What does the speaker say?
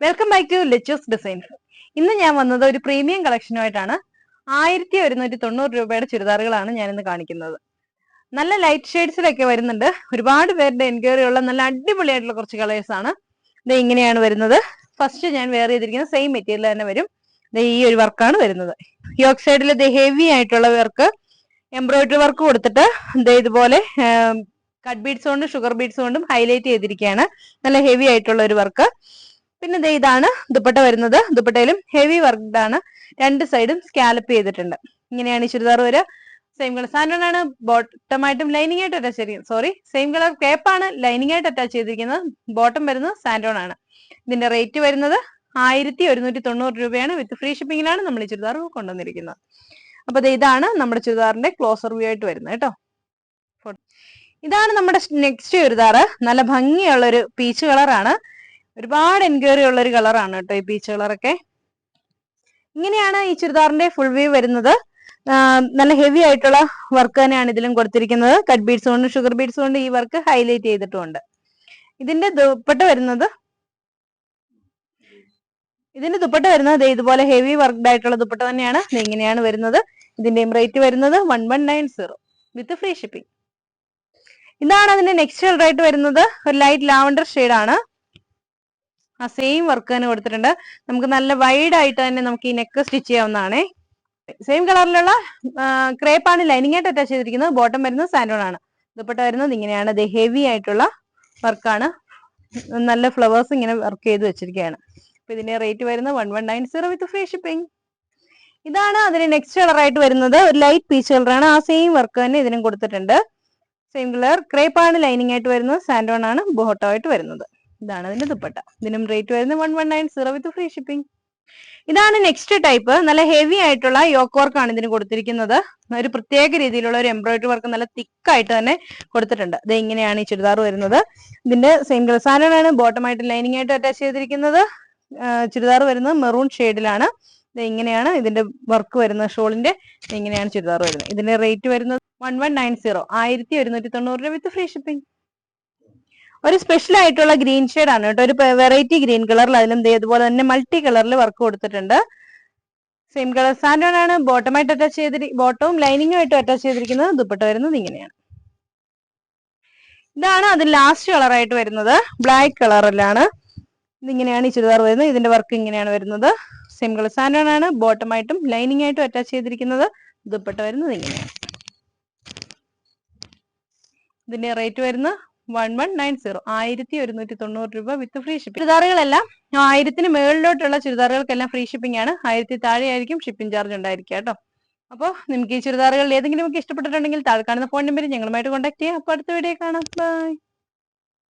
Welcome back to Lechu's designs. ഇന്ന് ഞാൻ വന്നത് ഒരു പ്രീമിയം കളക്ഷനുമായിട്ടാണ്. 1190 രൂപയുടെ ചുരിദാറുകളാണ് ഞാൻ ഇന്ന് കാണിക്കുന്നത്. നല്ല ലൈറ്റ് ഷെയ്ഡ്സിലൊക്കെ വരുന്നുണ്ട്. ഒരുപാട് പേരുടെ എൻക്വയറി ഉള്ള നല്ല അടിപൊളിയായിട്ടുള്ള കുറച്ച് കളേഴ്സ് ആണ്. ഇത് ഇങ്ങനെയാണ് വരുന്നത്. ഫസ്റ്റ് ഞാൻ വെയർ ചെയ്തിരിക്കുന്ന സെയിം മെറ്റീരിയൽ തന്നെ വരും. ഈ ഒരു വർക്കാണ് വരുന്നത്. യോക്ക് സൈഡിൽ ഇത് ഹെവി ആയിട്ടുള്ള വർക്ക്, എംബ്രോയിഡറി വർക്ക് കൊടുത്തിട്ട് ഇതുപോലെ കട്ട് ബീഡ്സ് കൊണ്ടും ഷുഗർ ബീഡ്സ് കൊണ്ടും ഹൈലൈറ്റ് ചെയ്തിരിക്കുകയാണ്. നല്ല ഹെവി ആയിട്ടുള്ള ഒരു വർക്ക്. പിന്നെ ഇതാണ് ദുപ്പട്ട വരുന്നത്. ദുപ്പട്ടയിലും ഹെവി വർക്ക്ഡ് ആണ്. രണ്ട് സൈഡും സ്കാലപ്പ് ചെയ്തിട്ടുണ്ട്. ഇങ്ങനെയാണ് ഈ ചുരിദാർ വരിക. സെയിം കളർ സാൻഡോൺ ആണ്. ബോട്ടമായിട്ടും ലൈനിങ് ആയിട്ട് അറ്റാച്ച് ചെയ്തിരിക്കുന്നത്. സോറി, സെയിം കളർ കേപ്പാണ് ലൈനിങ് ആയിട്ട് അറ്റാച്ച് ചെയ്തിരിക്കുന്നത്. ബോട്ടം വരുന്നത് സാൻഡോൺ ആണ്. ഇതിന്റെ റേറ്റ് വരുന്നത് 1190 രൂപയാണ്. വിത്ത് ഫ്രീ ഷിപ്പിംഗിലാണ് നമ്മൾ ഈ ചുരിദാർ കൊണ്ടുവന്നിരിക്കുന്നത്. അപ്പൊ ഇതാണ് നമ്മുടെ ചുരിദാറിന്റെ ക്ലോസർ വ്യൂ ആയിട്ട് വരുന്നത് കേട്ടോ. ഇതാണ് നമ്മുടെ നെക്സ്റ്റ് ചുരിദാർ. നല്ല ഭംഗിയുള്ള ഒരു പീച്ച് കളറാണ്. ഒരുപാട് എൻക്വയറി ഉള്ള ഒരു കളറാണ് കേട്ടോ ഈ പീച്ച് കളറൊക്കെ. ഇങ്ങനെയാണ് ഈ ചുരിദാറിന്റെ ഫുൾ വ്യൂ വരുന്നത്. നല്ല ഹെവി ആയിട്ടുള്ള വർക്ക് തന്നെയാണ് ഇതിലും കൊടുത്തിരിക്കുന്നത്. കട്ട് ബീഡ്സ് കൊണ്ട് ഷുഗർ ബീഡ്സ് കൊണ്ട് ഈ വർക്ക് ഹൈലൈറ്റ് ചെയ്തിട്ടുണ്ട്. ഇതിന്റെ ദുപ്പട്ട വരുന്നത് ഇതുപോലെ ഹെവി വർക്ക്ഡ് ആയിട്ടുള്ള ദുപ്പട്ട തന്നെയാണ്. ഇങ്ങനെയാണ് വരുന്നത്. ഇതിന്റെയും റേറ്റ് വരുന്നത് 1190 വിത്ത് ഫ്രീ ഷിപ്പിംഗ്. ഇതാണ് അതിന്റെ നെക്സ്റ്റ് കളർ ആയിട്ട് വരുന്നത്. ഒരു ലൈറ്റ് ലാവണ്ടർ ഷെയ്ഡാണ്. ആ സെയിം വർക്ക് തന്നെ കൊടുത്തിട്ടുണ്ട്. നമുക്ക് നല്ല വൈഡ് ആയിട്ട് തന്നെ നമുക്ക് ഈ നെക്ക് സ്റ്റിച്ച് ചെയ്യാവുന്നതാണ്. സെയിം കളറിലുള്ള ക്രേപ്പാണ് ലൈനിങ് ആയിട്ട് അറ്റാച്ച് ചെയ്തിരിക്കുന്നത്. ബോട്ടം വരുന്നത് സാൻഡോൺ ആണ്. ദുപ്പട്ട വരുന്നത് ഇങ്ങനെയാണ്. ഇത് ഹെവി ആയിട്ടുള്ള വർക്കാണ്. നല്ല ഫ്ലവേഴ്സ് ഇങ്ങനെ വർക്ക് ചെയ്ത് വെച്ചിരിക്കുകയാണ്. അപ്പൊ ഇതിന്റെ റേറ്റ് വരുന്നത് 1190 വിത്ത് ഫ്രീ ഷിപ്പിംഗ്. ഇതാണ് അതിന്റെ നെക്സ്റ്റ് കളർ ആയിട്ട് വരുന്നത്. ഒരു ലൈറ്റ് പീച്ച് കളറാണ്. ആ സെയിം വർക്ക് തന്നെ ഇതിനും കൊടുത്തിട്ടുണ്ട്. സെയിം കളർ ക്രേപ്പാണ് ലൈനിങ് ആയിട്ട് വരുന്നത്. സാൻഡോൺ ആണ് ബോട്ടം ആയിട്ട് വരുന്നത്. ഇതാണ് അതിന്റെ ദുപ്പട്ട. ഇതിനും റേറ്റ് വരുന്നത് 1190 വിത്ത് ഫ്രീ ഷിപ്പിംഗ്. ഇതാണ് നെക്സ്റ്റ് ടൈപ്പ്. നല്ല ഹെവി ആയിട്ടുള്ള യോക്ക് വർക്ക് ആണ് ഇതിന് കൊടുത്തിരിക്കുന്നത്. ഒരു പ്രത്യേക രീതിയിലുള്ള ഒരു എംബ്രോയിഡറി വർക്ക് നല്ല തിക്കായിട്ട് തന്നെ കൊടുത്തിട്ടുണ്ട്. ഇത് ഇങ്ങനെയാണ് ഈ ചുരിദാർ വരുന്നത്. ഇതിന്റെ സെയിം കളർ സാൻഡോൺ ആണ്. ബോട്ടമായിട്ട് ലൈനിങ് ആയിട്ട് അറ്റാച്ച് ചെയ്തിരിക്കുന്നത്. ചുരിദാർ വരുന്നത് മെറൂൺ ഷെയ്ഡിലാണ്. ഇത് ഇങ്ങനെയാണ് ഇതിന്റെ വർക്ക് വരുന്നത്. ഷോളിന്റെ ഇങ്ങനെയാണ് ചുരിദാർ വരുന്നത്. ഇതിന്റെ റേറ്റ് വരുന്നത് 1190 1190 വിത്ത് ഫ്രീ ഷിപ്പിംഗ്. ഒരു സ്പെഷ്യൽ ആയിട്ടുള്ള ഗ്രീൻ ഷെയ്ഡ് ആണ് കേട്ടോ. ഒരു വെറൈറ്റി ഗ്രീൻ കളറിൽ അതിലും ഇതുപോലെ തന്നെ മൾട്ടി കളറിൽ വർക്ക് കൊടുത്തിട്ടുണ്ട്. സെയിം കളർ സാൻഡോൺ ആണ്. ബോട്ടമായിട്ട് അറ്റാച്ച് ബോട്ടവും ലൈനിങ്ങും ആയിട്ട് അറ്റാച്ച് ചെയ്തിരിക്കുന്നത്. ദുപ്പട്ട വരുന്നത് ഇങ്ങനെയാണ്. ഇതാണ് അതിൽ ലാസ്റ്റ് കളർ ആയിട്ട് വരുന്നത്. ബ്ലാക്ക് കളറിലാണ്. ഇതിങ്ങനെയാണ് ഈ ചുരിദാർ വരുന്നത്. ഇതിന്റെ വർക്ക് ഇങ്ങനെയാണ് വരുന്നത്. സെയിം കളർ സാൻഡോൺ ആണ്. ബോട്ടമായിട്ടും ലൈനിങ് ആയിട്ടും അറ്റാച്ച് ചെയ്തിരിക്കുന്നത്. ദുപ്പട്ട വരുന്നത് ഇങ്ങനെയാണ്. ഇതിന്റെ റേറ്റ് വരുന്നത് 1190 1190 രൂപ വിത്ത് ഫ്രീ ഷിപ്പിംഗ്. ചുരിദാറുകളെല്ലാം 1000 മുകളിലോട്ടുള്ള ചുരിദാറുകൾക്കെല്ലാം ഫ്രീ ഷിപ്പിംഗ് ആണ്. 1000 താഴെ ആയിരിക്കും ഷിപ്പിംഗ് ചാർജ് ഉണ്ടായിരിക്കുക കേട്ടോ. അപ്പോൾ നിങ്ങൾക്ക് ഈ ചുരിദാറുകളിൽ ഏതെങ്കിലും ഒക്കെ ഇഷ്ടപ്പെട്ടിട്ടുണ്ടെങ്കിൽ താഴെ കാണുന്ന ഫോൺ നമ്പറിൽ ഞങ്ങളുമായിട്ട് കോൺടാക്ട് ചെയ്യാം. അപ്പോൾ അടുത്ത വീഡിയോ കാണാം. ബൈ.